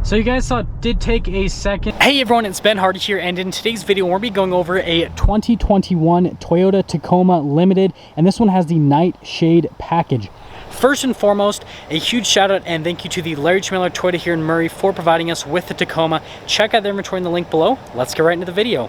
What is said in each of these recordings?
So you guys saw it did take a second. Hey everyone, it's Ben Hardy here, and in today's video we're going to be going over a 2021 Toyota Tacoma Limited, and this one has the Nightshade package. First and foremost, a huge shout out and thank you to the Larry Chmiller Toyota here in Murray for providing us with the Tacoma. Check out their inventory in the link below. Let's get right into the video.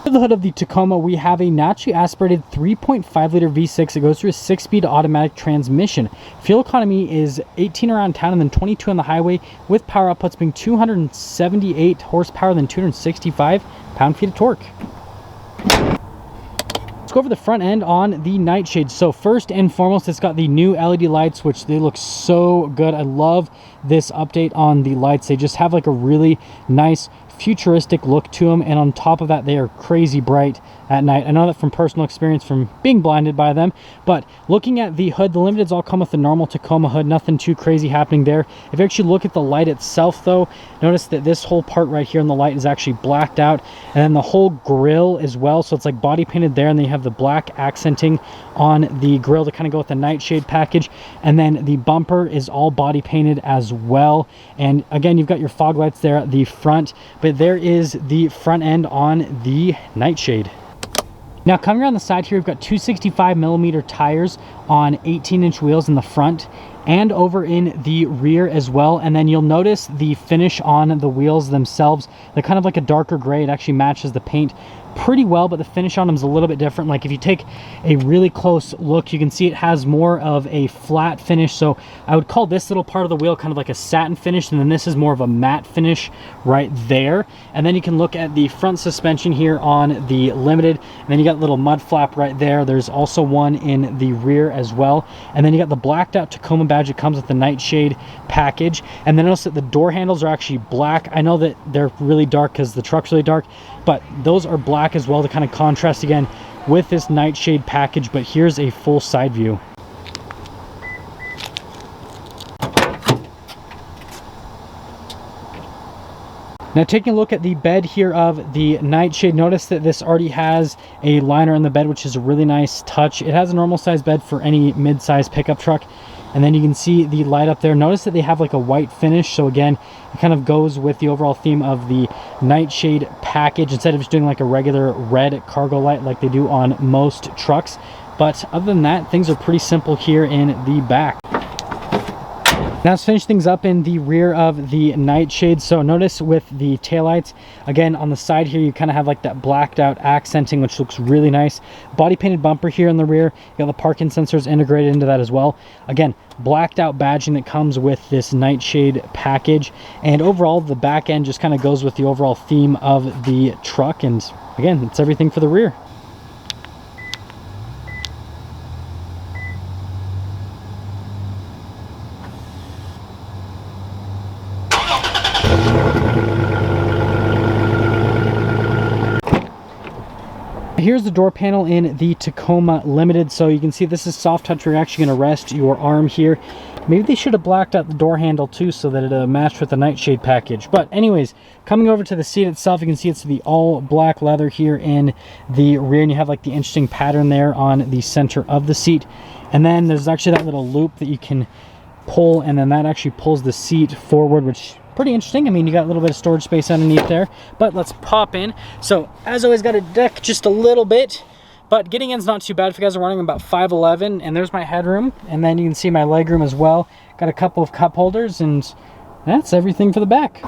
Under the hood of the Tacoma, we have a naturally aspirated 3.5 liter V6. It goes through a 6-speed automatic transmission. Fuel economy is 18 around town and then 22 on the highway, with power outputs being 278 horsepower, then 265 pound-feet of torque. Let's go over the front end on the Nightshade. So first and foremost, it's got the new LED lights, which they look so good. I love this update on the lights. They just have like a really nice futuristic look to them, and on top of that they are crazy bright at night. I know that from personal experience from being blinded by them, but looking at the hood, the Limiteds all come with the normal Tacoma hood, nothing too crazy happening there. If you actually look at the light itself though, notice that this whole part right here on the light is actually blacked out, and then the whole grille as well, so it's like body painted there, and then you have the black accenting on the grille to kind of go with the Nightshade package, and then the bumper is all body painted as well. And again, you've got your fog lights there at the front, but there is the front end on the Nightshade. Now coming around the side here, we've got 265mm tires on 18-inch wheels in the front and over in the rear as well. And then you'll notice the finish on the wheels themselves. They're kind of like a darker gray. It actually matches the paint pretty well, but the finish on them is a little bit different. Like if you take a really close look, you can see it has more of a flat finish. So I would call this little part of the wheel kind of like a satin finish, and then this is more of a matte finish right there. And then you can look at the front suspension here on the Limited, and then you got a little mud flap right there. There's also one in the rear as well, and then you got the blacked out Tacoma badge that comes with the Nightshade package. And then notice that the door handles are actually black. I know that they're really dark because the truck's really dark, but those are black as well to kind of contrast again with this Nightshade package. But here's a full side view. Now taking a look at the bed here of the Nightshade, notice that this already has a liner in the bed, which is a really nice touch. It has a normal size bed for any mid-size pickup truck. And then you can see the light up there. Notice that they have like a white finish, so again it kind of goes with the overall theme of the Nightshade package, instead of just doing like a regular red cargo light like they do on most trucks. But other than that, things are pretty simple here in the back. Now let's finish things up in the rear of the Nightshade. So notice with the taillights, again on the side here, you kind of have like that blacked out accenting, which looks really nice. Body painted bumper here in the rear. You got the parking sensors integrated into that as well. Again, blacked out badging that comes with this Nightshade package. And overall, the back end just kind of goes with the overall theme of the truck. And again, it's everything for the rear. Here's the door panel in the Tacoma Limited. So you can see this is soft touch where you're actually going to rest your arm here. Maybe they should have blacked out the door handle too so that it matched with the Nightshade package. But anyways, coming over to the seat itself, you can see it's the all black leather here in the rear, and you have like the interesting pattern there on the center of the seat. And then there's actually that little loop that you can pull, and then that actually pulls the seat forward, which pretty interesting. I mean, you got a little bit of storage space underneath there. But let's pop in. So as always, got to deck just a little bit, but getting in's not too bad. If you guys are running about 5'11", and there's my headroom, and then you can see my legroom as well. Got a couple of cup holders, and that's everything for the back.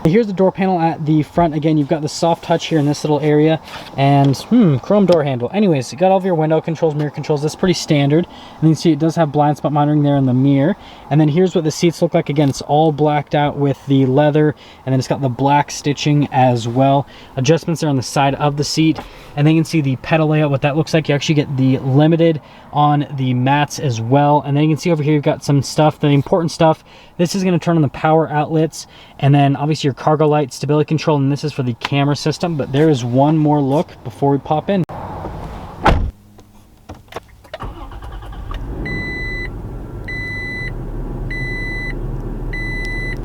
Here's the door panel at the front. Again, you've got the soft touch here in this little area, and chrome door handle. Anyways, you got all of your window controls, mirror controls. That's pretty standard. And you can see it does have blind spot monitoring there in the mirror. And then here's what the seats look like. Again, it's all blacked out with the leather, and then it's got the black stitching as well. Adjustments are on the side of the seat, and then you can see the pedal layout, what that looks like. You actually get the Limited on the mats as well. And then you can see over here you've got some stuff, the important stuff. This is going to turn on the power outlets, and then obviously your cargo light, stability control, and this is for the camera system. But there is one more look before we pop in.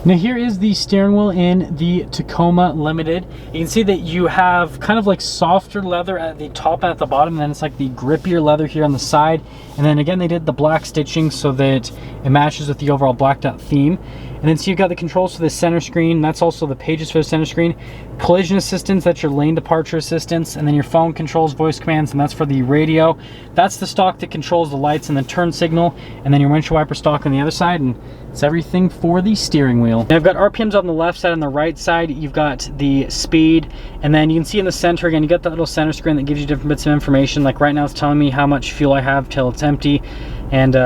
Now here is the steering wheel in the Tacoma Limited. You can see that you have kind of like softer leather at the top and at the bottom, and then it's like the grippier leather here on the side. And then again, they did the black stitching so that it matches with the overall blacked out theme. And then so you've got the controls for the center screen. That's also the pages for the center screen. Collision assistance, that's your lane departure assistance. And then your phone controls, voice commands, and that's for the radio. That's the stock that controls the lights and the turn signal. And then your windshield wiper stock on the other side. And it's everything for the steering wheel. Now I've got RPMs on the left side. On the right side, you've got the speed. And then you can see in the center, again, you got that little center screen that gives you different bits of information. Like right now, it's telling me how much fuel I have till it's empty. And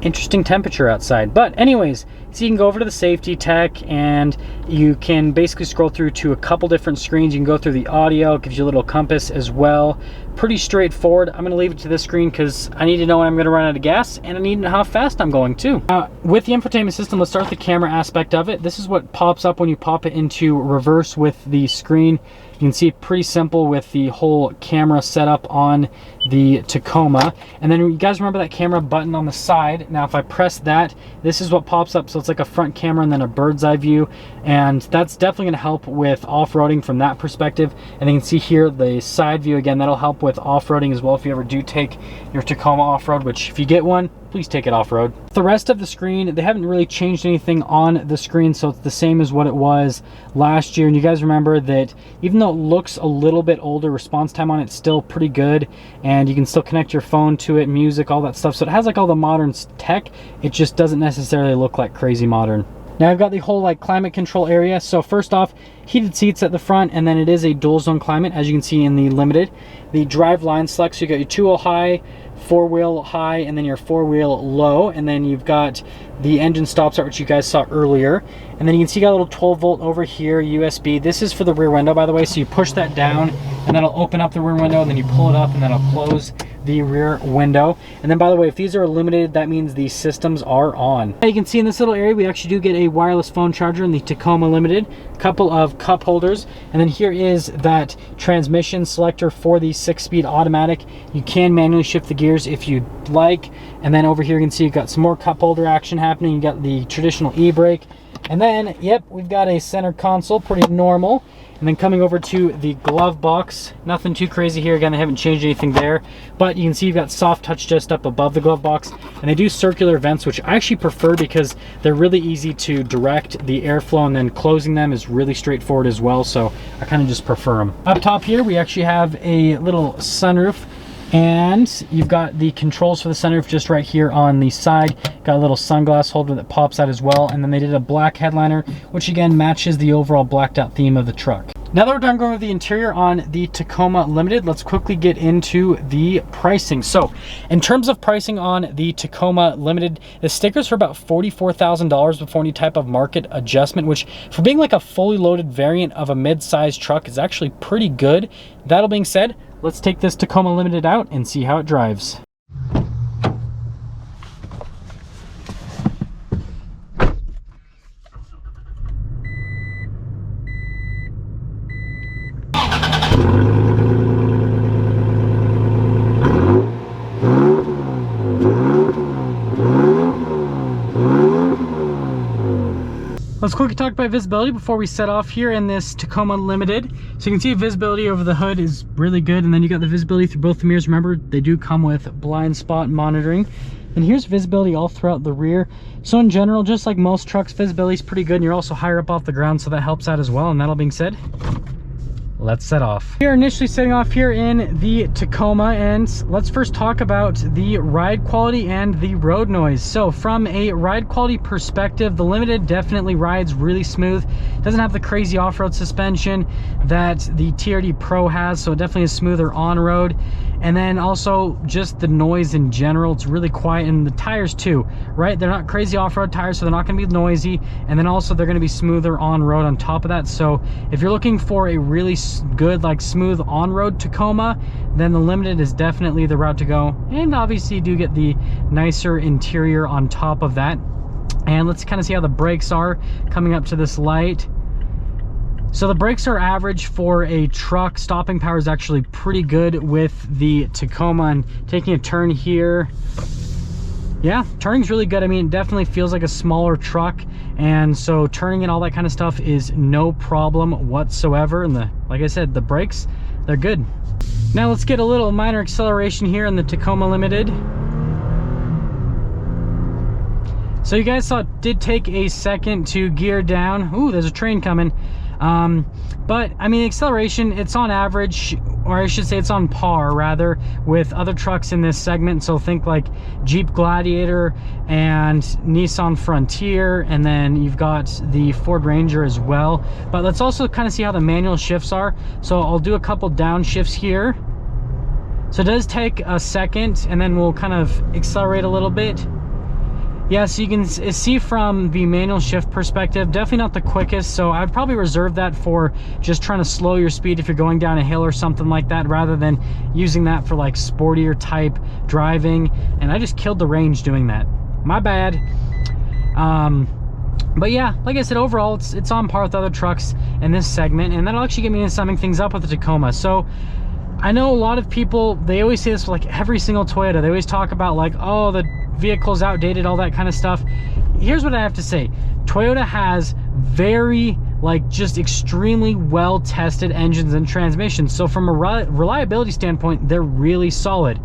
interesting temperature outside. But anyways, so you can go over to the safety tech and you can basically scroll through to a couple different screens. You can go through the audio, it gives you a little compass as well. Pretty straightforward. I'm going to leave it to this screen because I need to know when I'm going to run out of gas, and I need to know how fast I'm going too. With the infotainment system, let's start with the camera aspect of it. This is what pops up when you pop it into reverse with the screen. You can see pretty simple with the whole camera setup on the Tacoma. And then you guys remember that camera button on the side. Now if I press that, this is what pops up. So it's like a front camera and then a bird's eye view. And that's definitely going to help with off-roading from that perspective. And you can see here the side view again, that'll help with off-roading as well if you ever do take your Tacoma off-road, which if you get one, please take it off-road. The rest of the screen, they haven't really changed anything on the screen, so it's the same as what it was last year. And you guys remember that even though it looks a little bit older, response time on it's still pretty good, and you can still connect your phone to it, music, all that stuff. So it has like all the modern tech. It just doesn't necessarily look like crazy modern. Now I've got the whole like climate control area. So first off, heated seats at the front, and then it is a dual zone climate, as you can see in the Limited. The drive line select, so you got your 2-wheel high, 4-wheel high, and then your 4-wheel low, and then you've got the engine stop start, which you guys saw earlier. And then you can see you got a little 12 volt over here, USB. This is for the rear window, by the way, so you push that down and that'll open up the rear window, and then you pull it up and that'll close the rear window. And then by the way, if these are illuminated, that means these systems are on. Now you can see in this little area, we actually do get a wireless phone charger in the Tacoma Limited, couple of cup holders, and then here is that transmission selector for the 6-speed automatic. You can manually shift the gears if you'd like. And then over here you can see you've got some more cup holder action happening. You got the traditional e-brake, and then yep, we've got a center console, pretty normal. And then coming over to the glove box, nothing too crazy here. Again, they haven't changed anything there, but you can see you've got soft touch just up above the glove box, and they do circular vents, which I actually prefer because they're really easy to direct the airflow, and then closing them is really straightforward as well, so I kind of just prefer them. Up top here, we actually have a little sunroof, and you've got the controls for the sunroof just right here on the side. Got a little sunglass holder that pops out as well, and then they did a black headliner, which again matches the overall blacked out theme of the truck. Now that we're done going over the interior on the Tacoma Limited, let's quickly get into the pricing. So in terms of pricing on the Tacoma Limited, the stickers are about $44,000 before any type of market adjustment, which for being like a fully loaded variant of a mid-sized truck is actually pretty good. That all being said, let's take this Tacoma Limited out and see how it drives. Let's quickly talk about visibility before we set off here in this Tacoma Limited. So you can see visibility over the hood is really good, and then you got the visibility through both the mirrors. Remember, they do come with blind spot monitoring. And here's visibility all throughout the rear. So in general, just like most trucks, visibility is pretty good, and you're also higher up off the ground, so that helps out as well. And that all being said, let's set off. We are initially setting off here in the Tacoma, and let's first talk about the ride quality and the road noise. So from a ride quality perspective, the Limited definitely rides really smooth. Doesn't have the crazy off-road suspension that the TRD Pro has, so it definitely is smoother on-road. And then also just the noise in general, it's really quiet, and the tires too, right? They're not crazy off-road tires, so they're not gonna be noisy, and then also they're gonna be smoother on-road on top of that. So if you're looking for a really good, like smooth on-road Tacoma, then the Limited is definitely the route to go. And obviously you do get the nicer interior on top of that. And let's kind of see how the brakes are coming up to this light. So the brakes are average for a truck. Stopping power is actually pretty good with the Tacoma. And taking a turn here, yeah, turning's really good. I mean, it definitely feels like a smaller truck, and so turning and all that kind of stuff is no problem whatsoever. And like I said, the brakes, they're good. Now let's get a little minor acceleration here in the Tacoma Limited. So you guys saw it did take a second to gear down. Ooh, there's a train coming. But I mean, acceleration, it's on average, or I should say it's on par rather, with other trucks in this segment. So think like Jeep Gladiator and Nissan Frontier, and then you've got the Ford Ranger as well. But let's also kind of see how the manual shifts are. So I'll do a couple downshifts here. So it does take a second, and then we'll kind of accelerate a little bit. Yeah, so you can see from the manual shift perspective, definitely not the quickest, so I'd probably reserve that for just trying to slow your speed if you're going down a hill or something like that, rather than using that for like sportier type driving. And I just killed the range doing that. My bad. But yeah, like I said, overall, it's on par with other trucks in this segment, and that'll actually get me into summing things up with the Tacoma. So I know a lot of people, they always say this for like every single Toyota. They always talk about like, oh, the vehicle's outdated, all that kind of stuff. Here's what I have to say. Toyota has very, like, just extremely well tested engines and transmissions. So from a reliability standpoint, they're really solid.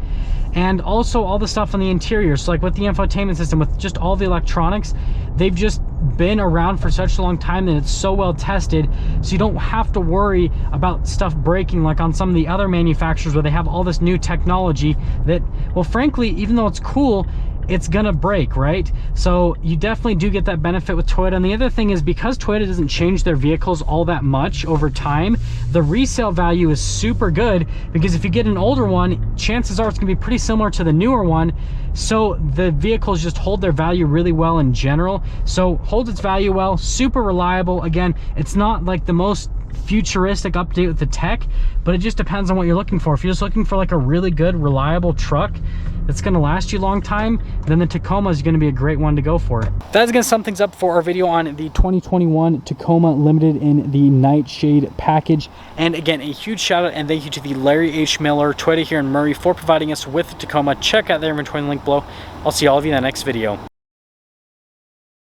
And also all the stuff on the interior, so like with the infotainment system, with just all the electronics, they've just been around for such a long time that it's so well tested, so you don't have to worry about stuff breaking like on some of the other manufacturers where they have all this new technology that, well, frankly, even though it's cool, it's gonna break, right? So you definitely do get that benefit with Toyota. And the other thing is, because Toyota doesn't change their vehicles all that much over time, the resale value is super good, because if you get an older one, chances are it's gonna be pretty similar to the newer one. So the vehicles just hold their value really well in general. So holds its value well, super reliable. Again, it's not like the most futuristic update with the tech, but it just depends on what you're looking for. If you're just looking for like a really good, reliable truck that's going to last you a long time, then the Tacoma is going to be a great one to go for. That's going to sum things up for our video on the 2021 Tacoma Limited in the Nightshade package. And again, a huge shout out and thank you to the Larry H. Miller Toyota here in Murray for providing us with the Tacoma. Check out their inventory link below. I'll see all of you in the next video.